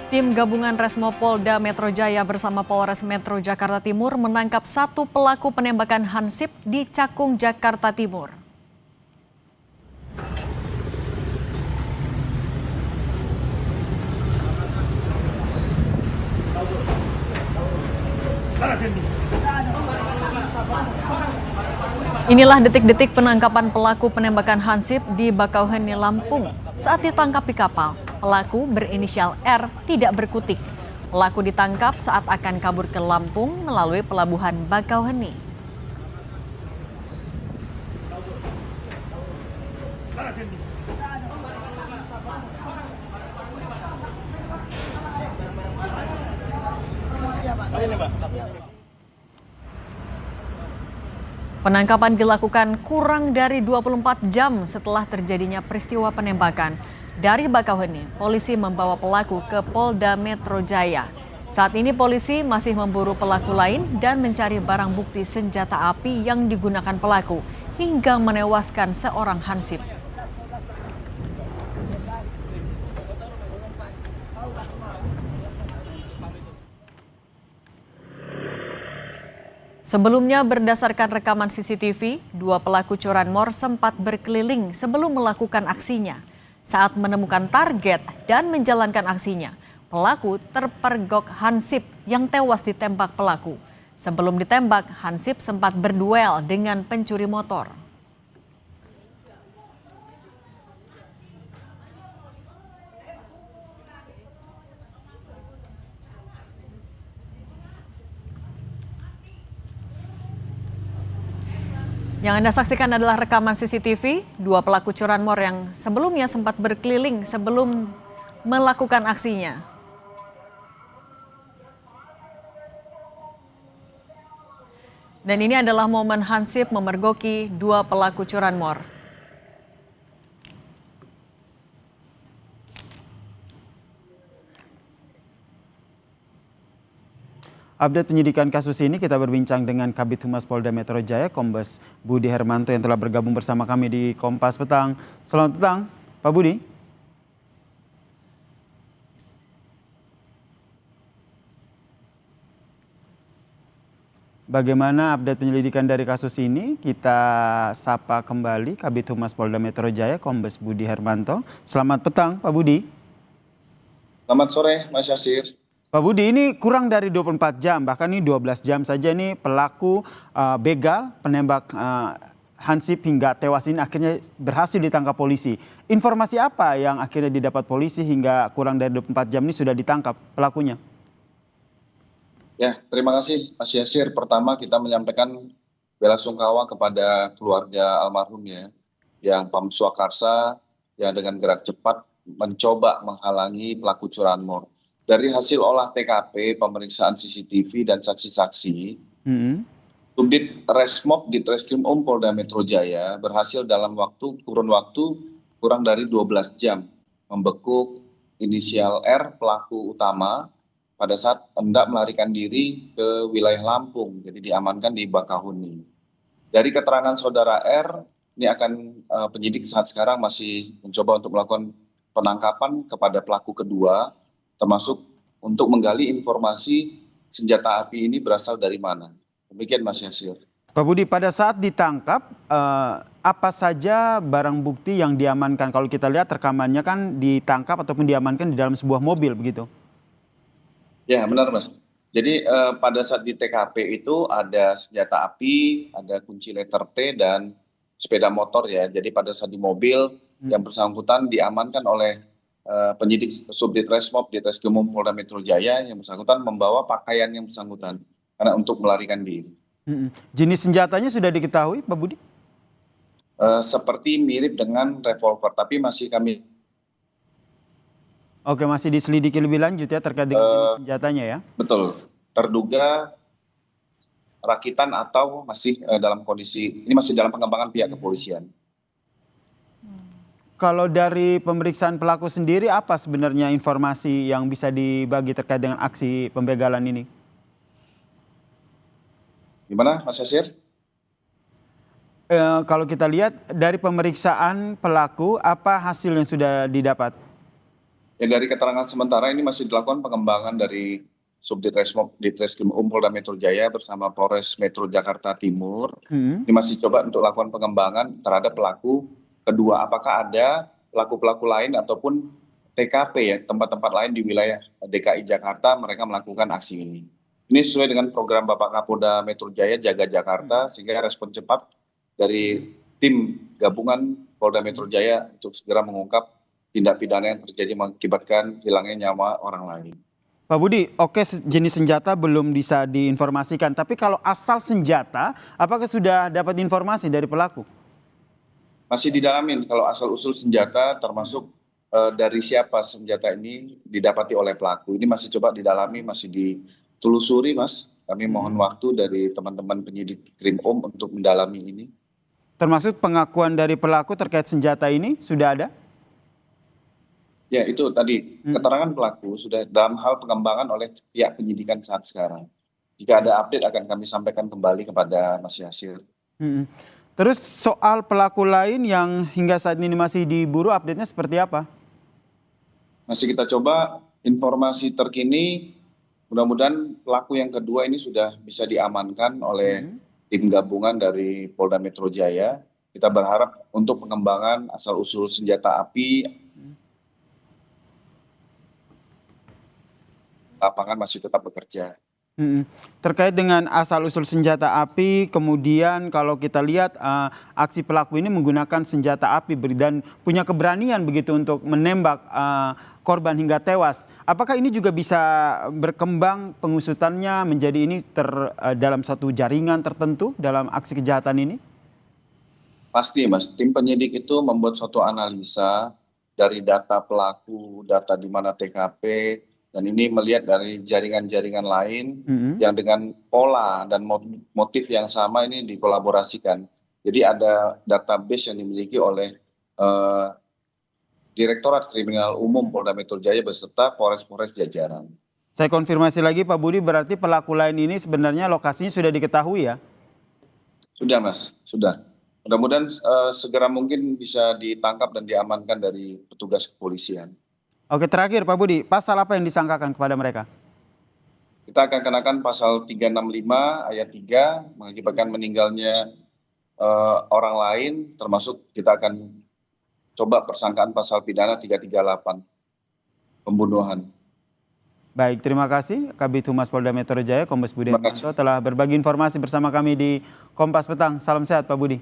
Tim gabungan Resmo Polda Metro Jaya bersama Polres Metro Jakarta Timur menangkap satu pelaku penembakan Hansip di Cakung, Jakarta Timur. Inilah detik-detik penangkapan pelaku penembakan Hansip di Bakauheni, Lampung. Saat ditangkap di kapal, pelaku berinisial R tidak berkutik. Pelaku ditangkap saat akan kabur ke Lampung melalui pelabuhan Bakauheni. Penangkapan dilakukan kurang dari 24 jam setelah terjadinya peristiwa penembakan. Dari Bakauheni, polisi membawa pelaku ke Polda Metro Jaya. Saat ini polisi masih memburu pelaku lain dan mencari barang bukti senjata api yang digunakan pelaku hingga menewaskan seorang Hansip. Sebelumnya berdasarkan rekaman CCTV, dua pelaku curanmor sempat berkeliling sebelum melakukan aksinya. Saat menemukan target dan menjalankan aksinya, pelaku terpergok Hansip yang tewas ditembak pelaku. Sebelum ditembak, Hansip sempat berduel dengan pencuri motor. Yang Anda saksikan adalah rekaman CCTV, dua pelaku curanmor yang sebelumnya sempat berkeliling sebelum melakukan aksinya. Dan ini adalah momen Hansip memergoki dua pelaku curanmor. Update penyidikan kasus ini kita berbincang dengan Kabid Humas Polda Metro Jaya, Kombes Budi Hermanto yang telah bergabung bersama kami di Kompas Petang. Selamat petang, Pak Budi. Bagaimana update penyelidikan dari kasus ini? Kita sapa kembali Kabid Humas Polda Metro Jaya, Kombes Budi Hermanto. Selamat petang, Pak Budi. Selamat sore, Mas Yasir. Pak Budi, ini kurang dari 24 jam, bahkan ini 12 jam saja nih pelaku begal penembak Hansip hingga tewas ini akhirnya berhasil ditangkap polisi. Informasi apa yang akhirnya didapat polisi hingga kurang dari 24 jam ini sudah ditangkap pelakunya? Ya, terima kasih Mas Yasir. Pertama kita menyampaikan belasungkawa kepada keluarga almarhum ya, yang Pam Swakarsa yang dengan gerak cepat mencoba menghalangi pelaku curanmor. Dari hasil olah TKP, pemeriksaan CCTV dan saksi-saksi, Subdit Resmob di Treskrim Polda Metro Jaya berhasil dalam kurun waktu kurang dari 12 jam membekuk inisial R pelaku utama pada saat hendak melarikan diri ke wilayah Lampung, jadi diamankan di Bakauheni. Dari keterangan saudara R, ini akan penyidik saat sekarang masih mencoba untuk melakukan penangkapan kepada pelaku kedua, termasuk untuk menggali informasi senjata api ini berasal dari mana. Demikian Mas Yasir. Pak Budi, pada saat ditangkap, apa saja barang bukti yang diamankan? Kalau kita lihat rekamannya kan ditangkap ataupun diamankan di dalam sebuah mobil begitu. Ya benar Mas. Jadi pada saat di TKP itu ada senjata api, ada kunci letter T dan sepeda motor ya. Jadi pada saat di mobil yang bersangkutan diamankan oleh penyidik Subdit Resmob di Treskrim Polda Metro Jaya yang bersangkutan membawa pakaian yang bersangkutan karena untuk melarikan diri. Jenis senjatanya sudah diketahui, Pak Budi? Seperti mirip dengan revolver, tapi masih kami. Oke, masih diselidiki lebih lanjut ya terkait dengan jenis senjatanya ya? Betul, terduga rakitan atau masih dalam kondisi, ini masih dalam pengembangan pihak kepolisian. Kalau dari pemeriksaan pelaku sendiri, apa sebenarnya informasi yang bisa dibagi terkait dengan aksi pembegalan ini? Gimana Mas Yasir? Kalau kita lihat dari pemeriksaan pelaku, apa hasil yang sudah didapat? Ya, dari keterangan sementara ini masih dilakukan pengembangan dari Ditreskrim Polda Metro Jaya bersama Polres Metro Jakarta Timur. Hmm. Ini masih coba untuk lakukan pengembangan terhadap pelaku kedua. Apakah ada pelaku-pelaku lain ataupun TKP ya, tempat-tempat lain di wilayah DKI Jakarta mereka melakukan aksi ini. Ini sesuai dengan program Bapak Kapolda Metro Jaya Jaga Jakarta, sehingga respon cepat dari tim gabungan Polda Metro Jaya untuk segera mengungkap tindak pidana yang terjadi mengakibatkan hilangnya nyawa orang lain. Pak Budi, oke, jenis senjata belum bisa diinformasikan, tapi kalau asal senjata, apakah sudah dapat informasi dari pelaku? Masih didalamin kalau asal-usul senjata termasuk dari siapa senjata ini didapati oleh pelaku. Ini masih coba didalami, masih ditelusuri, Mas. Kami mohon waktu dari teman-teman penyidik Krimum untuk mendalami ini. Termasuk pengakuan dari pelaku terkait senjata ini sudah ada? Ya, itu tadi keterangan pelaku sudah dalam hal pengembangan oleh pihak penyidikan saat sekarang. Jika ada update akan kami sampaikan kembali kepada Mas Yasir. Hmm. Terus soal pelaku lain yang hingga saat ini masih diburu, update-nya seperti apa? Masih kita coba informasi terkini, mudah-mudahan pelaku yang kedua ini sudah bisa diamankan oleh tim gabungan dari Polda Metro Jaya. Kita berharap untuk pengembangan asal-usul senjata api, lapangan masih tetap bekerja. Terkait dengan asal-usul senjata api, kemudian kalau kita lihat aksi pelaku ini menggunakan senjata api dan punya keberanian begitu untuk menembak korban hingga tewas. Apakah ini juga bisa berkembang pengusutannya menjadi ini dalam satu jaringan tertentu dalam aksi kejahatan ini? Pasti, Mas. Tim penyidik itu membuat suatu analisa dari data pelaku, data di mana TKP, dan ini melihat dari jaringan-jaringan lain yang dengan pola dan motif yang sama ini dikolaborasikan. Jadi ada database yang dimiliki oleh Direktorat Kriminal Umum Polda Metro Jaya beserta Polres-Polres jajaran. Saya konfirmasi lagi Pak Budi, berarti pelaku lain ini sebenarnya lokasinya sudah diketahui ya? Sudah, Mas, sudah. Mudah-mudahan segera mungkin bisa ditangkap dan diamankan dari petugas kepolisian. Oke, terakhir Pak Budi, pasal apa yang disangkakan kepada mereka? Kita akan kenakan pasal 365 ayat 3 mengakibatkan meninggalnya orang lain, termasuk kita akan coba persangkaan pasal pidana 338 pembunuhan. Baik, terima kasih Kabid Humas Polda Metro Jaya, Kombes Budi Hartanto telah berbagi informasi bersama kami di Kompas Petang. Salam sehat Pak Budi.